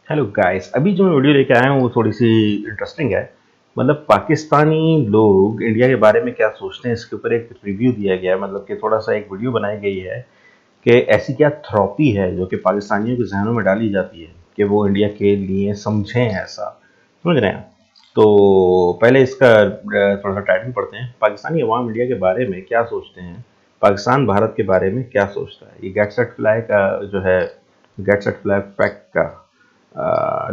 Hello guys, अभी जो मैं वीडियो लेके आया हूँ वो थोड़ी सी इंटरेस्टिंग है। मतलब पाकिस्तानी लोग इंडिया के बारे में क्या सोचते हैं, इसके ऊपर एक रिव्यू दिया गया है। मतलब कि थोड़ा सा एक वीडियो बनाई गई है कि ऐसी क्या थ्रॉपी है जो कि पाकिस्तानियों के जहनों में डाली जाती है कि वो इंडिया के लिए समझें ऐसा। समझ रहे हैं? तो पहले इसका थोड़ा सा टाइटल पढ़ते हैं। पाकिस्तानी अवाम इंडिया के बारे में क्या सोचते हैं, पाकिस्तान भारत के बारे में क्या सोचता है। ये गेट सेट फ्लाई का जो है, गेट सेट फ्लाई फैक्ट का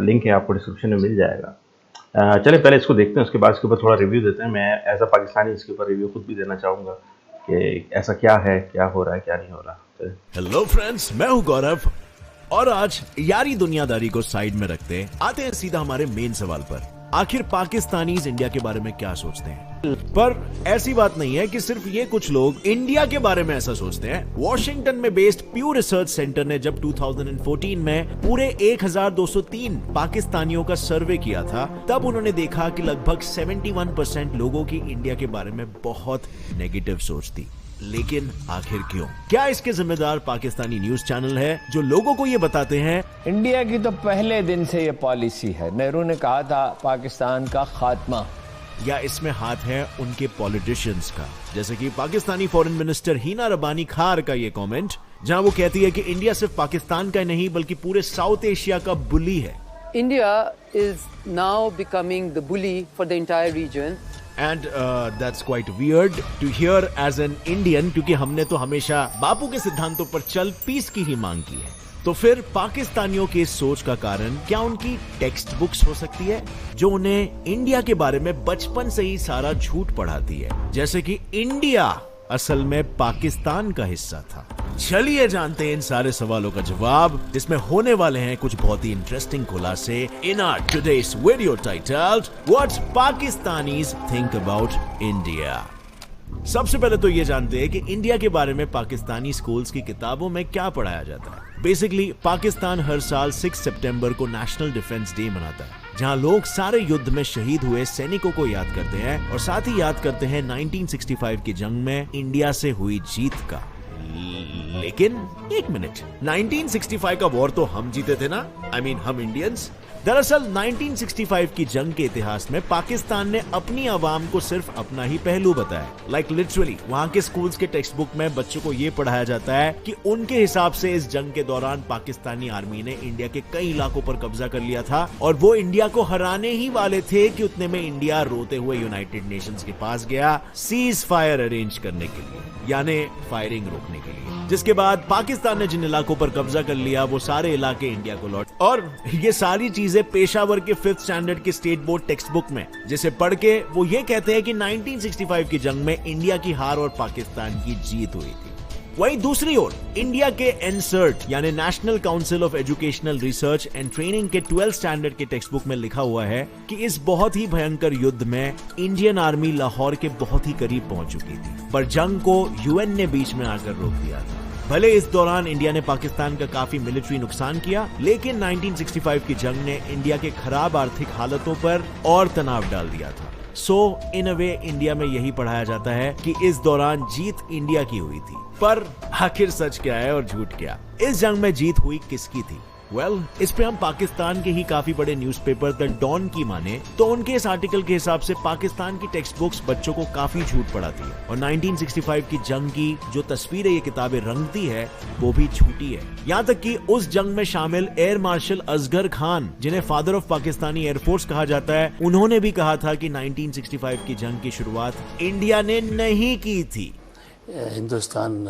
लिंक है, आपको डिस्क्रिप्शन में मिल जाएगा। चलिए पहले इसको देखते हैं, उसके बाद इसके ऊपर थोड़ा रिव्यू देते हैं। मैं एज अ पाकिस्तानी इसके ऊपर रिव्यू खुद भी देना चाहूँगा कि ऐसा क्या है, क्या हो रहा है, क्या नहीं हो रहा। हेलो फ्रेंड्स, मैं हूं गौरव और आज यारी दुनियादारी को साइड में रखते आते हैं सीधा हमारे मेन सवाल पर। आखिर पाकिस्तानीज इंडिया के बारे में क्या सोचते हैं? पर ऐसी बात नहीं है कि सिर्फ ये कुछ लोग इंडिया के बारे में ऐसा सोचते हैं। वॉशिंगटन में बेस्ड प्यू रिसर्च सेंटर ने जब 2014 में पूरे 1203 पाकिस्तानियों का सर्वे किया था, तब उन्होंने देखा कि लगभग 71% लोगों की इंडिया के बारे में बहुत नेगेटिव सोच थी। लेकिन आखिर क्यों? क्या इसके जिम्मेदार पाकिस्तानी न्यूज चैनल है जो लोगों को ये बताते हैं इंडिया की तो पहले दिन से ये पॉलिसी है। नेहरू ने कहा था पाकिस्तान का खात्मा, या इसमें हाथ है उनके पॉलिटिशियंस का? जैसे कि पाकिस्तानी फॉरेन मिनिस्टर हीना रबानी खार का ये कमेंट, जहां वो कहती है कि इंडिया सिर्फ पाकिस्तान का नहीं बल्कि पूरे साउथ एशिया का बुली है। India is now becoming the bully for the entire region. And that's quite weird to hear as an Indian, क्योंकि हमने तो हमेशा बापू के सिद्धांतों पर चल पीस की ही मांग की है। तो फिर पाकिस्तानियों की इस सोच का कारण क्या उनकी टेक्स्ट बुक्स हो सकती है जो उन्हें इंडिया के बारे में बचपन से ही सारा झूठ पढ़ाती है, जैसे कि इंडिया असल में पाकिस्तान का हिस्सा था। चलिए जानते हैं इन सारे सवालों का जवाब, जिसमें होने वाले हैं कुछ बहुत ही इंटरेस्टिंग खुलासे in our today's video titled what Pakistanis think about India. सबसे पहले तो ये जानते हैं कि इंडिया के बारे में पाकिस्तानी स्कूल्स की किताबों में क्या पढ़ाया जाता है। बेसिकली पाकिस्तान हर साल 6 सितंबर को नेशनल डिफेंस डे मनाता है, जहां लोग सारे युद्ध में शहीद हुए सैनिकों को याद करते हैं और साथ ही याद करते हैं 1965 की जंग में इंडिया से हुई जीत का। लेकिन एक मिनट, 1965 का वॉर तो हम जीते थे ना? I mean, हम इंडियंस। दरअसल 1965 की जंग के इतिहास में पाकिस्तान ने अपनी आवाम को सिर्फ अपना ही पहलू बताया। लाइक लिटरली वहां के स्कूल्स के टेक्स्ट बुक में बच्चों को ये पढ़ाया जाता है कि उनके हिसाब से इस जंग के दौरान पाकिस्तानी आर्मी ने इंडिया के कई इलाकों पर कब्जा कर लिया था और वो इंडिया को हराने ही वाले थे कि उतने में इंडिया रोते हुए यूनाइटेड नेशंस के पास गया सीज फायर अरेंज करने के लिए, यानी फायरिंग रोकने के लिए। जिसके बाद पाकिस्तान ने जिन इलाकों पर कब्जा कर लिया वो सारे इलाके इंडिया को लौट, और ये सारी चीजें पेशावर के 5th स्टैंडर्ड के स्टेट बोर्ड टेक्स्ट बुक में, जिसे पढ़ के वो ये कहते हैं कि 1965 की जंग में इंडिया की हार और पाकिस्तान की जीत हुई थी। वहीं दूसरी ओर इंडिया के एनसर्ट यानी national council of educational research and training के 12th स्टैंडर्ड के टेक्स्ट बुक में लिखा हुआ है कि इस बहुत ही भयंकर युद्ध में इंडियन आर्मी लाहौर के बहुत ही करीब पहुंच चुकी थी, पर जंग को यूएन ने बीच में आकर रोक दिया था। भले इस दौरान इंडिया ने पाकिस्तान का काफी मिलिट्री नुकसान किया, लेकिन 1965 की जंग ने इंडिया के खराब आर्थिक हालतों पर और तनाव डाल दिया था। सो इन अ वे इंडिया में यही पढ़ाया जाता है कि इस दौरान जीत इंडिया की हुई थी। पर आखिर सच क्या है और झूठ क्या? इस जंग में जीत हुई किसकी थी? इस पे हम पाकिस्तान के ही काफी बड़े न्यूज़पेपर द डॉन की माने तो उनके इस आर्टिकल के हिसाब से पाकिस्तान की टेक्स्ट बुक्स बच्चों को काफी झूठ पढ़ाती है और 1965 की जंग की जो तस्वीरें ये किताबें रंगती है वो भी झूठी है। यहाँ तक कि उस जंग में शामिल एयर मार्शल असगर खान, जिन्हें फादर ऑफ पाकिस्तानी एयरफोर्स कहा जाता है, उन्होंने भी कहा था कि 1965 की जंग की शुरुआत इंडिया ने नहीं की थी। हिंदुस्तान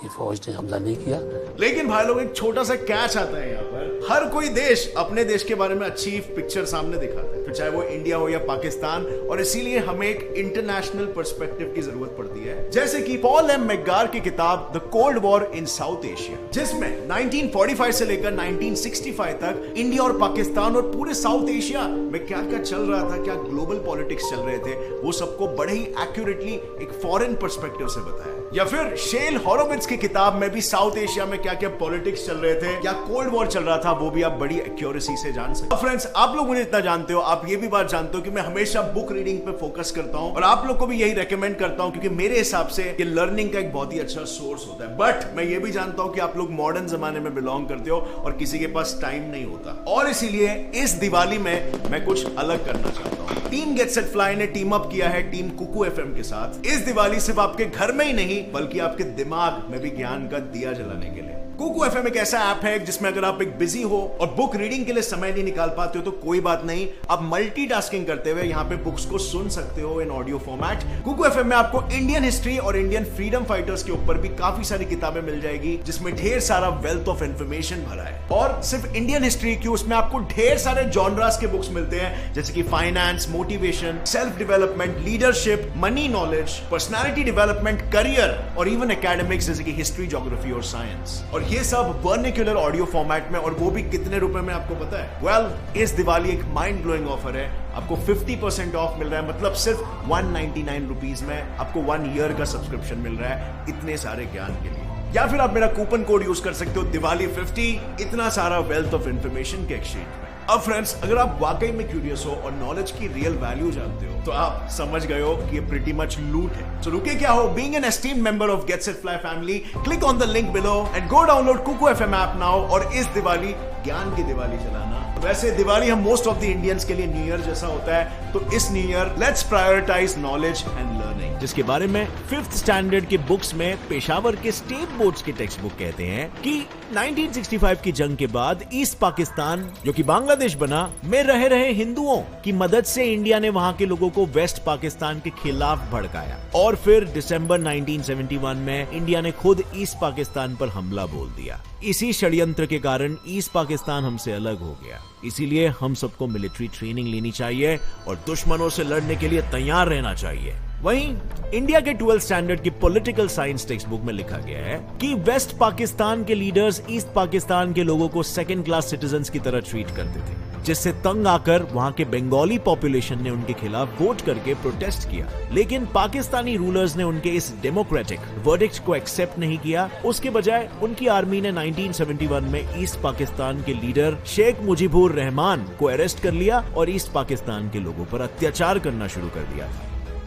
की फौज ने हमला नहीं किया। लेकिन भाई लोग, एक छोटा सा कैच आता है यहाँ पर। हर कोई देश अपने देश के बारे में अच्छी पिक्चर सामने दिखाता है, फिर चाहे वो इंडिया हो या पाकिस्तान, और इसीलिए हमें एक इंटरनेशनल पर्सपेक्टिव की जरूरत पड़ती है। जैसे कि पॉल एम मैकगार की किताब the cold war in south Asia, जिसमें 1945 से लेकर 1965 तक इंडिया और पाकिस्तान और पूरे साउथ एशिया में क्या क्या चल रहा था, क्या ग्लोबल पॉलिटिक्स चल रहे थे, वो सबको बड़े ही एक्यूरेटली एक फॉरेन पर्सपेक्टिव से बताया। या फिर शेल हॉरोविट्ज की किताब में भी साउथ एशिया में क्या क्या पॉलिटिक्स चल रहे थे, क्या कोल्ड वॉर चल रहा था, वो भी आप बड़ी एक्यूरेसी से जान सकते हो। फ्रेंड्स, आप लोग मुझे इतना जानते हो, आप आप ये भी बात जानते हो कि मैं हमेशा बुक रीडिंग पे फोकस करता हूं और आप लोग को भी यही रेकमेंड करता हूं, क्योंकि मेरे हिसाब से ये लर्निंग का एक बहुत ही अच्छा सोर्स होता है। बट मैं ये भी जानता हूं कि आप लोग मॉडर्न जमाने में बिलोंग करते हो और किसी के पास टाइम नहीं होता, और इसीलिए इस दिवाली में मैं कुछ अलग करना चाहता हूं। टीम गेट सेट फ्लाई ने टीम अप किया है टीम कुकू एफएम के साथ इस दिवाली सिर्फ आपके घर में ही नहीं बल्कि आपके दिमाग में भी ज्ञान का दिया जलाने के लिए। कुकू एफएम एक ऐसा ऐप है जिसमें अगर आप एक बिजी हो और बुक रीडिंग के लिए समय नहीं निकाल पाते हो तो कोई बात नहीं, आप मल्टीटास्किंग करते हुए यहाँ पे बुक्स को सुन सकते हो in audio format. Kuku FM में आपको इंडियन हिस्ट्री और इंडियन फ्रीडम फाइटर्स के ऊपर भी काफी सारी किताबें मिल जाएगी, जिसमें ढेर सारा वेल्थ ऑफ इंफॉर्मेशन भरा है। और सिर्फ इंडियन हिस्ट्री की, उसमें आपको ढेर सारे जॉनरास के बुक्स मिलते हैं, जैसे कि finance, motivation, self development, leadership, money knowledge, personality development, career और इवन एकेडमिक्स जैसे कि हिस्ट्री, ज्योग्राफी और साइंस। और ये सब वर्निकुलर ऑडियो फॉर्मेट में, और वो भी कितने रुपए में आपको पता है? वेल, इस दिवाली एक माइंड ब्लोइंग ऑफर है। आपको 50% ऑफ मिल रहा है, मतलब सिर्फ 199 रुपीज में आपको 1 ईयर का सब्सक्रिप्शन मिल रहा है इतने सारे ज्ञान के लिए। या फिर आप मेरा कूपन कोड यूज कर सकते हो दिवाली 50, इतना सारा वेल्थ ऑफ इंफॉर्मेशन के एक्सचेंज में। अब फ्रेंड्स, अगर आप वाकई में क्यूरियस हो और नॉलेज की रियल वैल्यू जानते हो तो आप समझ गए हो कि ये प्रीटी मच लूट है। तो रुके क्या हो, being an esteemed member of get set fly family, click on the link below and go download Kuku FM app now और इस दिवाली ज्ञान की दिवाली चलाना। वैसे दिवाली हम मोस्ट ऑफ द इंडियंस के लिए न्यू ईयर जैसा होता है, तो इस new year let's prioritise knowledge and learning, जिसके बारे में 5th स्टैंडर्ड के बुक्स में पेशावर के स्टेट बोर्ड्स के टेक्स्ट बुक कहते हैं कि 1965 की जंग के बाद ईस्ट पाकिस्तान, जो कि बांग्लादेश बना, में रहे हिंदुओं की मदद से इंडिया ने वहां के लोगों को वेस्ट पाकिस्तान के खिलाफ भड़काया और फिर दिसंबर 1971 में इंडिया ने खुद ईस्ट पाकिस्तान पर हमला बोल दिया। इसी षड्यंत्र के कारण ईस्ट पाकिस्तान हमसे अलग हो गया। इसीलिए हम सबको मिलिट्री ट्रेनिंग लेनी चाहिए और दुश्मनों से लड़ने के लिए तैयार रहना चाहिए। वहीं इंडिया के 12th स्टैंडर्ड की पॉलिटिकल साइंस टेक्स्ट बुक में लिखा गया है कि वेस्ट पाकिस्तान के लीडर्स ईस्ट पाकिस्तान के लोगों को सेकंड क्लास सिटीजन्स की तरह ट्रीट करते थे, जिससे तंग आकर वहां के बंगाली पॉपुलेशन ने उनके खिलाफ वोट करके प्रोटेस्ट किया। लेकिन पाकिस्तानी रूलर्स ने उनके इस डेमोक्रेटिक वर्डिक्ट को एक्सेप्ट नहीं किया। उसके बजाय उनकी आर्मी ने 1971 में ईस्ट पाकिस्तान के लीडर शेख मुजीबुर रहमान को अरेस्ट कर लिया और ईस्ट पाकिस्तान के लोगों पर अत्याचार करना शुरू कर दिया,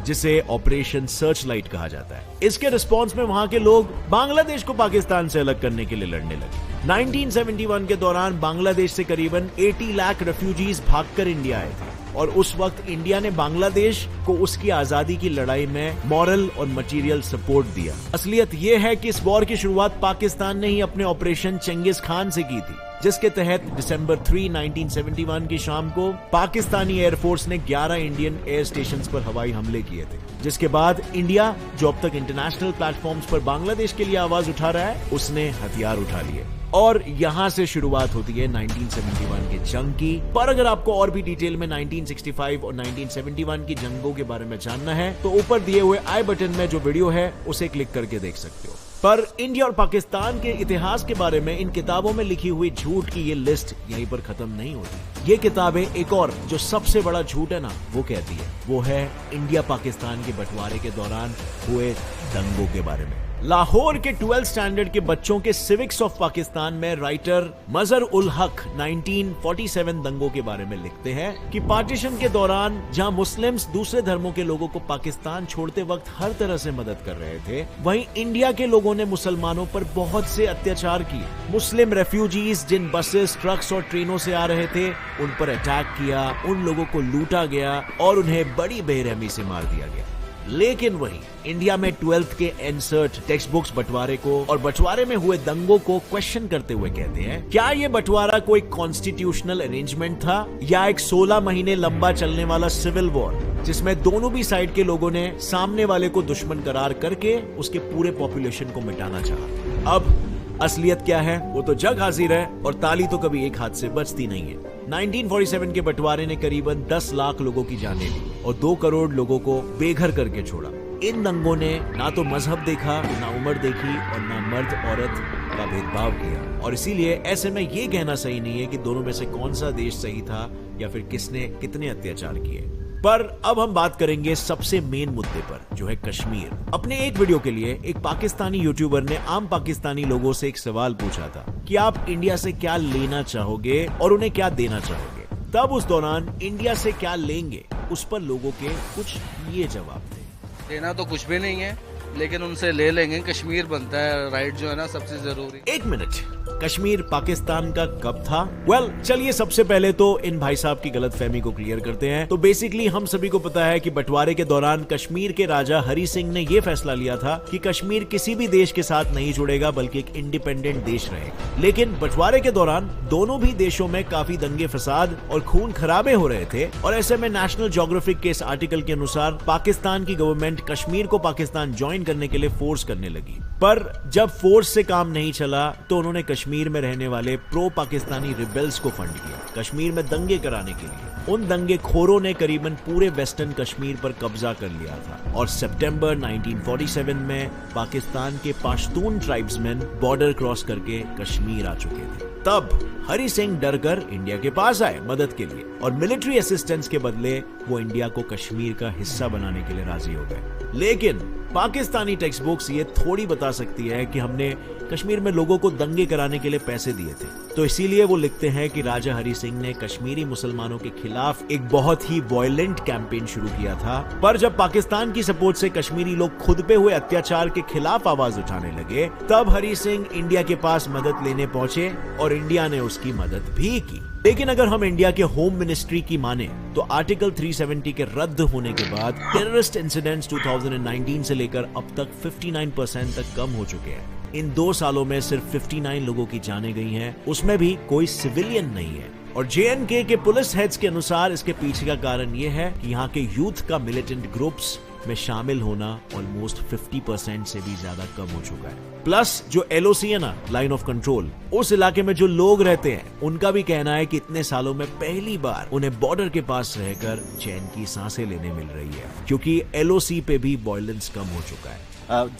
जिसे ऑपरेशन सर्च लाइट कहा जाता है। इसके रिस्पॉन्स में वहां के लोग बांग्लादेश को पाकिस्तान से अलग करने के लिए लड़ने लगे। 1971 के दौरान बांग्लादेश से करीबन 80 लाख रेफ्यूजीज भागकर इंडिया आए थे और उस वक्त इंडिया ने बांग्लादेश को उसकी आजादी की लड़ाई में मॉरल और मटेरियल सपोर्ट दिया। असलियत यह है कि इस वॉर की शुरुआत पाकिस्तान ने ही अपने ऑपरेशन चंगेज खान से की थी, जिसके तहत दिसंबर 3, 1971 की शाम को पाकिस्तानी एयरफोर्स ने 11 इंडियन एयर स्टेशंस पर हवाई हमले किए थे। जिसके बाद इंडिया, जो अब तक इंटरनेशनल प्लेटफॉर्म्स पर बांग्लादेश के लिए आवाज उठा रहा है, उसने हथियार उठा लिए और यहां से शुरुआत होती है 1971 की जंग की। पर अगर आपको और भी डिटेल में 1965 और 1971 की जंगों के बारे में जानना है तो ऊपर दिए हुए आई बटन में जो वीडियो है उसे क्लिक करके देख सकते हो। पर इंडिया और पाकिस्तान के इतिहास के बारे में इन किताबों में लिखी हुई झूठ की ये लिस्ट यहीं पर खत्म नहीं होती। ये किताबें एक और जो सबसे बड़ा झूठ है ना, वो कहती है, वो है इंडिया पाकिस्तान के बंटवारे के दौरान हुए दंगों के बारे में। लाहौर के 12th स्टैंडर्ड के बच्चों के सिविक्स ऑफ पाकिस्तान में राइटर मजहर उल हक 1947 दंगों के बारे में लिखते हैं कि पार्टीशन के दौरान जहां मुस्लिम्स दूसरे धर्मों के लोगों को पाकिस्तान छोड़ते वक्त हर तरह से मदद कर रहे थे, वहीं इंडिया के लोगों ने मुसलमानों पर बहुत से अत्याचार किए। मुस्लिम रेफ्यूजीज जिन बसेस, ट्रक्स और ट्रेनों से आ रहे थे, उन पर अटैक किया, उन लोगों को लूटा गया और उन्हें बड़ी बेरहमी से मार दिया गया। लेकिन वहीं इंडिया में 12th के एनसर्ट टेक्स्ट बुक्स बंटवारे को और बंटवारे में हुए दंगों को क्वेश्चन करते हुए कहते हैं, क्या ये बंटवारा कोई कॉन्स्टिट्यूशनल अरेंजमेंट था या एक 16 महीने लंबा चलने वाला सिविल वॉर, जिसमें दोनों भी साइड के लोगों ने सामने वाले को दुश्मन करार करके उसके पूरे पॉपुलेशन को मिटाना चाहा। अब असलियत क्या है वो तो जग हाजिर है और ताली तो कभी एक हाथ से बचती नहीं है। 1947 के बंटवारे ने करीबन 10 लाख लोगों की जानें ली और 2 करोड़ लोगों को बेघर करके छोड़ा। इन दंगों ने ना तो मजहब देखा, ना उम्र देखी और ना मर्द औरत का भेदभाव किया, और इसीलिए ऐसे में ये कहना सही नहीं है कि दोनों में से कौन सा देश सही था या फिर किसने कितने अत्याचार किए। पर अब हम बात करेंगे सबसे मेन मुद्दे पर, जो है कश्मीर। अपने एक वीडियो के लिए एक पाकिस्तानी यूट्यूबर ने आम पाकिस्तानी लोगों से एक सवाल पूछा था कि आप इंडिया से क्या लेना चाहोगे और उन्हें क्या देना चाहोगे। तब उस दौरान इंडिया से क्या लेंगे, उस पर लोगों के कुछ ये जवाब थे। लेना तो कुछ भी नहीं है, लेकिन उनसे ले लेंगे। कश्मीर बनता है, राइट जो है ना सबसे जरूरी। एक मिनट, कश्मीर पाकिस्तान का कब था? वेल, चलिए सबसे पहले तो इन भाई साहब की गलतफहमी को क्लियर करते हैं। तो बेसिकली हम सभी को पता है कि बंटवारे के दौरान कश्मीर के राजा हरि सिंह ने यह फैसला लिया था कि कश्मीर किसी भी देश के साथ नहीं जुड़ेगा बल्कि एक इंडिपेंडेंट देश रहेगा। लेकिन बंटवारे के दौरान दोनों भी देशों में काफी दंगे फसाद और खून खराबे हो रहे थे और ऐसे में नेशनल ज्योग्राफिक के इस आर्टिकल के अनुसार पाकिस्तान की गवर्नमेंट कश्मीर को पाकिस्तान ज्वाइन करने के लिए फोर्स करने लगी। पर जब फोर्स से काम नहीं चला तो उन्होंने कश्मीर में रहने वाले प्रो पाकिस्तानी रिबेल्स को फंड किया कश्मीर में दंगे कराने के लिए। उन दंगेखोरों ने करीबन पूरे वेस्टर्न कश्मीर पर कब्जा कर लिया था और सितंबर 1947 में पाकिस्तान के पश्तून ट्राइब्समैन बॉर्डर क्रॉस करके कश्मीर आ चुके थे। तब हरि सिंह डरकर इंडिया के पास आए मदद के लिए और मिलिट्री असिस्टेंस के बदले वो इंडिया को कश्मीर का हिस्सा बनाने के लिए राजी हो गए। लेकिन पाकिस्तानी टेक्स्ट बुक्स ये थोड़ी बता सकती है कि हमने कश्मीर में लोगों को दंगे कराने के लिए पैसे दिए थे। तो इसीलिए वो लिखते हैं कि राजा हरि सिंह ने कश्मीरी मुसलमानों के खिलाफ एक बहुत ही वायलेंट कैंपेन शुरू किया था। पर जब पाकिस्तान की सपोर्ट से कश्मीरी लोग खुद पे हुए अत्याचार के खिलाफ आवाज उठाने लगे, तब हरि सिंह इंडिया के पास मदद लेने पहुंचे और इंडिया ने उसकी मदद भी की। लेकिन अगर हम इंडिया के होम मिनिस्ट्री की माने तो आर्टिकल 370 के रद्द होने के बाद टेररिस्ट इंसिडेंट्स 2019 से लेकर अब तक 59% तक कम हो चुके हैं। इन 2 सालों में सिर्फ 59 लोगों की जानें गई हैं, उसमें भी कोई सिविलियन नहीं है। और JNK के पुलिस हेड्स के अनुसार इसके पीछे का कारण यह है कि यहाँ के यूथ का मिलिटेंट ग्रुप्स में शामिल होना ऑलमोस्ट 50% से भी ज्यादा कम हो चुका है। प्लस जो LOC है ना, लाइन ऑफ कंट्रोल, उस इलाके में जो लोग रहते हैं उनका भी कहना है कि इतने सालों में पहली बार उन्हें बॉर्डर के पास रहकर चैन की सांसें लेने मिल रही है, क्योंकि LOC पे भी वायलेंस कम हो चुका है।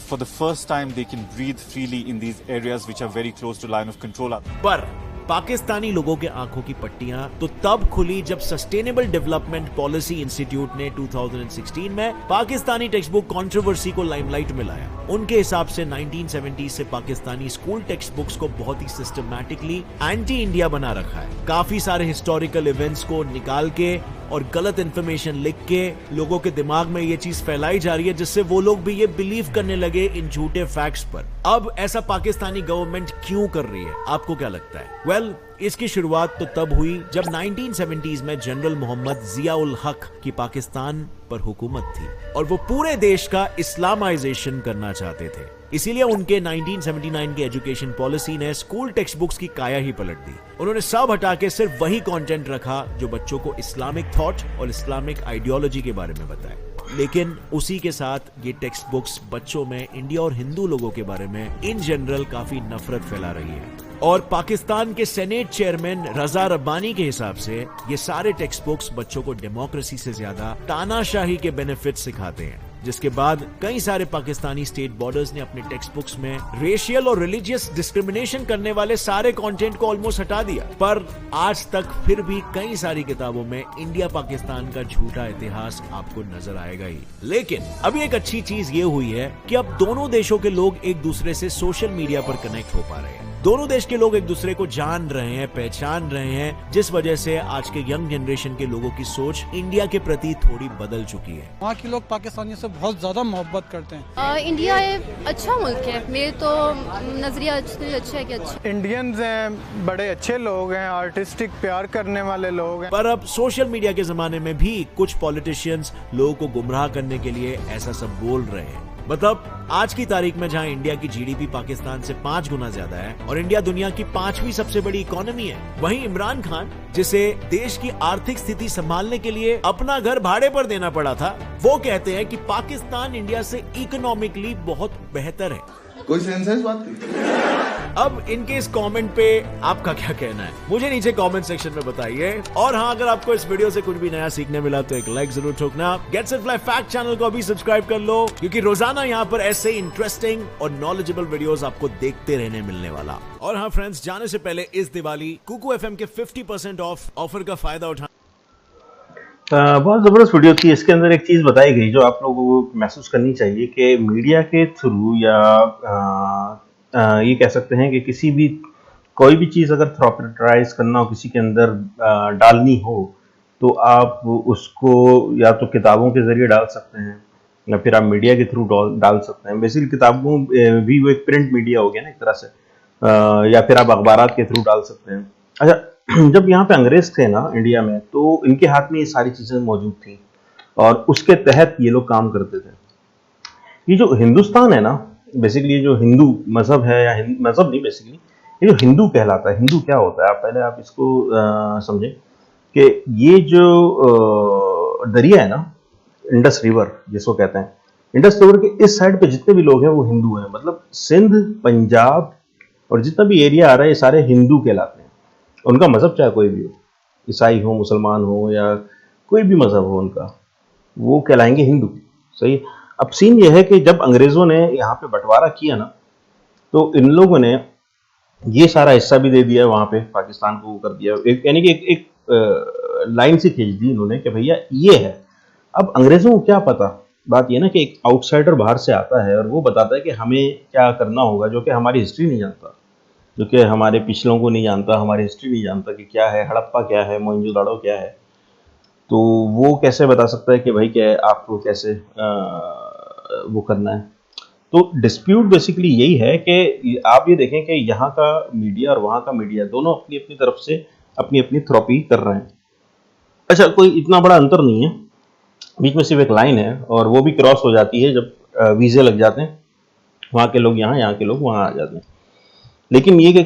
For the first time they can breathe freely in these areas which are very close to line of control. पर पाकिस्तानी लोगों के आंखों की पट्टियां तो तब खुली जब सस्टेनेबल डेवलपमेंट पॉलिसी इंस्टीट्यूट ने 2016 में पाकिस्तानी टेक्स्ट बुक कंट्रोवर्सी को लाइमलाइट में लाया। उनके हिसाब से 1970 से पाकिस्तानी स्कूल टेक्स्ट बुक्स को बहुत ही सिस्टमैटिकली एंटी इंडिया बना रखा है। काफी सारे हिस्टोरिकल इवेंट्स को निकाल के और गलत इंफॉर्मेशन लिख के लोगों के दिमाग में ये चीज फैलाई जा रही है, जिससे वो लोग भी ये बिलीव करने लगे इन झूठे फैक्ट्स पर। अब ऐसा पाकिस्तानी गवर्नमेंट क्यों कर रही है, आपको क्या लगता है? वेल, इसकी शुरुआत तो तब हुई जब 1970s में जनरल मोहम्मद जिया उल हक की पाकिस्तान पर हुकूमत थी और वो पूरे देश का इस्लामाइजेशन करना चाहते थे। इसीलिए उनके 1979 की एजुकेशन पॉलिसी ने स्कूल टेक्स्ट बुक्स की काया ही पलट दी। उन्होंने सब हटा के सिर्फ वही कंटेंट रखा जो बच्चों को इस्लामिक थॉट और इस्लामिक आइडियोलॉजी के बारे में बताए। लेकिन उसी के साथ ये टेक्स्ट बुक्स बच्चों में इंडिया और हिंदू लोगों के बारे में इन जनरल काफी नफरत फैला रही है। और पाकिस्तान के सेनेट चेयरमैन रजा रब्बानी के हिसाब से ये सारे टेक्स्ट बुक्स बच्चों को डेमोक्रेसी से ज्यादा तानाशाही के बेनिफिट सिखाते हैं, जिसके बाद कई सारे पाकिस्तानी स्टेट बॉर्डर्स ने अपने टेक्स्ट बुक्स में रेशियल और रिलीजियस डिस्क्रिमिनेशन करने वाले सारे कंटेंट को ऑलमोस्ट हटा दिया। पर आज तक फिर भी कई सारी किताबों में इंडिया पाकिस्तान का झूठा इतिहास आपको नजर आएगा ही। लेकिन अभी एक अच्छी चीज ये हुई है कि अब दोनों देशों के लोग एक दूसरे से सोशल मीडिया पर कनेक्ट हो पा रहे हैं। दोनों देश के लोग एक दूसरे को जान रहे हैं, पहचान रहे हैं, जिस वजह से आज के यंग जनरेशन के लोगों की सोच इंडिया के प्रति थोड़ी बदल चुकी है। वहाँ के लोग पाकिस्तानियों से बहुत ज्यादा मोहब्बत करते हैं। इंडिया एक अच्छा मुल्क है, मेरे तो नजरिया अच्छा है कि अच्छा। इंडियंस हैं, बड़े अच्छे लोग हैं, आर्टिस्टिक प्यार करने वाले लोग हैं। पर अब सोशल मीडिया के जमाने में भी कुछ पॉलिटिशियंस लोगों को गुमराह करने के लिए ऐसा सब बोल रहे हैं। मतलब आज की तारीख में जहां इंडिया की GDP पाकिस्तान से 5 गुना ज्यादा है और इंडिया दुनिया की 5वीं सबसे बड़ी इकोनॉमी है, वहीं इमरान खान, जिसे देश की आर्थिक स्थिति संभालने के लिए अपना घर भाड़े पर देना पड़ा था, वो कहते हैं कि पाकिस्तान इंडिया से इकोनॉमिकली बहुत बेहतर है। कोई सेंस है इस बात की? अब इनके इस कमेंट पे आपका क्या कहना है, मुझे नीचे कमेंट सेक्शन में बताइए। और हाँ, अगर आपको इस वीडियो से कुछ भी नया सीखने मिला तो एक लाइक जरूर ठोकना। Gets it fly fact channel को अभी सब्सक्राइब कर लो, क्योंकि रोजाना यहाँ पर ऐसे इंटरेस्टिंग और नॉलेजेबल वीडियोस आपको देखते रहने मिलने वाला। और हाँ फ्रेंड्स, जाने से पहले इस दिवाली कुकू FM के 50% ऑफ ऑफर का फायदा उठा। बहुत ज़बरदस्त वीडियो थी। इसके अंदर एक चीज़ बताई गई जो आप लोगों को महसूस करनी चाहिए कि मीडिया के थ्रू या ये कह सकते हैं कि किसी भी कोई भी चीज़ अगर थ्रोपरेटाइज करना हो, किसी के अंदर डालनी हो, तो आप उसको या तो किताबों के ज़रिए डाल सकते हैं या फिर आप मीडिया के थ्रू डाल सकते हैं। बेसिकली किताबों भी वो एक प्रिंट मीडिया हो गया ना एक तरह से, या फिर आप अखबारात के थ्रू डाल सकते हैं। अच्छा, जब यहाँ पे अंग्रेज थे ना इंडिया में, तो इनके हाथ में ये सारी चीज़ें मौजूद थी और उसके तहत ये लोग काम करते थे। ये जो हिंदुस्तान है ना, बेसिकली जो हिंदू मज़हब है, या मज़हब नहीं, बेसिकली ये जो हिंदू कहलाता है, हिंदू क्या होता है, आप इसको समझें कि ये जो दरिया है ना, इंडस रिवर जिसको कहते हैं, इंडस रिवर के इस साइड पे जितने भी लोग हैं वो हिंदू हैं। मतलब सिंध, पंजाब और जितना भी एरिया आ रहा है, ये सारे हिंदू कहलाते हैं। उनका मज़हब चाहे कोई भी हो, ईसाई हो, मुसलमान हो, या कोई भी मज़हब हो उनका, वो कहलाएंगे हिंदू। सही। अब सीन ये है कि जब अंग्रेज़ों ने यहाँ पे बंटवारा किया ना, तो इन लोगों ने ये सारा हिस्सा भी दे दिया वहाँ पे, पाकिस्तान को कर दिया, यानी कि एक लाइन से खींच दी इन्होंने कि भैया ये है। अब अंग्रेज़ों को क्या पता, बात ये ना कि एक आउटसाइडर बाहर से आता है और वो बताता है कि हमें क्या करना होगा, जो कि हमारी हिस्ट्री नहीं जानता, जो कि हमारे पिछलों को नहीं जानता, हमारी हिस्ट्री नहीं जानता कि क्या है हड़प्पा, क्या है मोहनजोदड़ो, क्या है। तो वो कैसे बता सकता है कि भाई क्या है, आपको कैसे वो करना है। तो डिस्प्यूट बेसिकली यही है कि आप ये देखें कि यहाँ का मीडिया और वहाँ का मीडिया दोनों अपनी अपनी तरफ से अपनी अपनी थ्रोपी कर रहे हैं। अच्छा, कोई इतना बड़ा अंतर नहीं है, बीच में सिर्फ एक लाइन है और वो भी क्रॉस हो जाती है जब वीज़े लग जाते हैं। वहाँ के लोग यहाँ के लोग वहाँ आ जाते हैं। लेकिन ये कि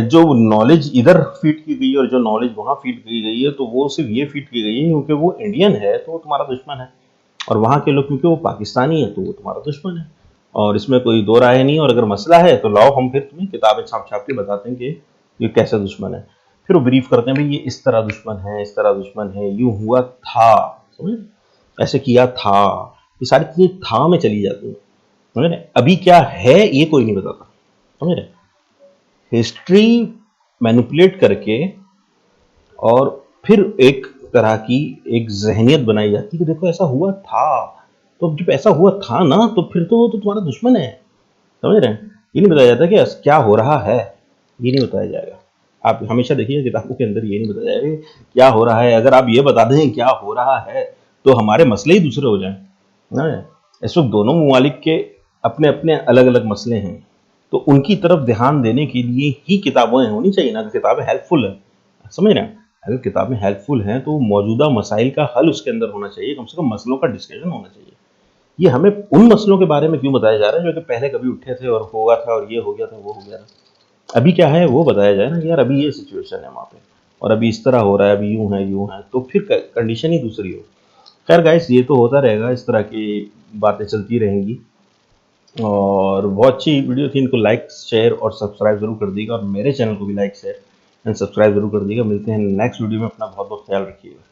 जो नॉलेज इधर फीड की गई है और जो नॉलेज वहाँ फीड की गई है, तो वो सिर्फ ये फीड की गई है क्योंकि वो इंडियन है तो वो तुम्हारा दुश्मन है, और वहाँ के लोग क्योंकि वो पाकिस्तानी है तो वो तुम्हारा दुश्मन है। और इसमें कोई दो राय नहीं। और अगर मसला है तो लाओ हम फिर तुम्हें किताबें छाप छाप के बताते हैं कि ये कैसा दुश्मन है। फिर वो ब्रीफ करते हैं भाई ये इस तरह दुश्मन है, इस तरह दुश्मन है, यूँ हुआ था, समझ, ऐसे किया था, ये सारी चीज़ें था में चली जाती हैं, समझ रहे। अभी क्या है ये कोई नहीं बताता, समझ रहे। हिस्ट्री मैनिपुलेट करके और फिर एक तरह की एक जहनियत बनाई जाती है कि देखो ऐसा हुआ था, तो जब ऐसा हुआ था ना तो फिर तो वो तो तुम्हारा दुश्मन है, समझ रहे हैं। ये नहीं बताया जाता कि क्या हो रहा है, ये नहीं बताया जाएगा। आप हमेशा देखिए किताबों के अंदर ये नहीं बताया जाएगा क्या हो रहा है। अगर आप ये बता दें क्या हो रहा है तो हमारे मसले ही दूसरे हो जाएं ना। इस वक्त दोनों ममालिक के अपने अपने अलग अलग मसले हैं, तो उनकी तरफ ध्यान देने के लिए ही किताबें होनी चाहिए ना। किताबें हेल्पफुल है, समझ रहे हैं। अगर किताबें हेल्पफुल हैं तो मौजूदा मसाइल का हल उसके अंदर होना चाहिए, कम से कम मसलों का डिस्कशन होना चाहिए। ये हमें उन मसलों के बारे में क्यों बताया जा रहा है जो कि पहले कभी उठे थे और हुआ था और ये हो गया था वो हो गया था। अभी क्या है वो बताया जाए ना यार, अभी ये सिचुएशन है वहाँ पे और अभी इस तरह हो रहा है, अभी यूँ है, तो फिर कंडीशन ही दूसरी हो। खैर गाइस, ये तो होता रहेगा, इस तरह की बातें चलती रहेंगी। और बहुत अच्छी वीडियो थी, इनको लाइक शेयर और सब्सक्राइब जरूर कर दीजिएगा और मेरे चैनल को भी लाइक शेयर एंड सब्सक्राइब जरूर कर दीजिएगा। मिलते हैं नेक्स्ट वीडियो में, अपना बहुत बहुत ख्याल रखिएगा।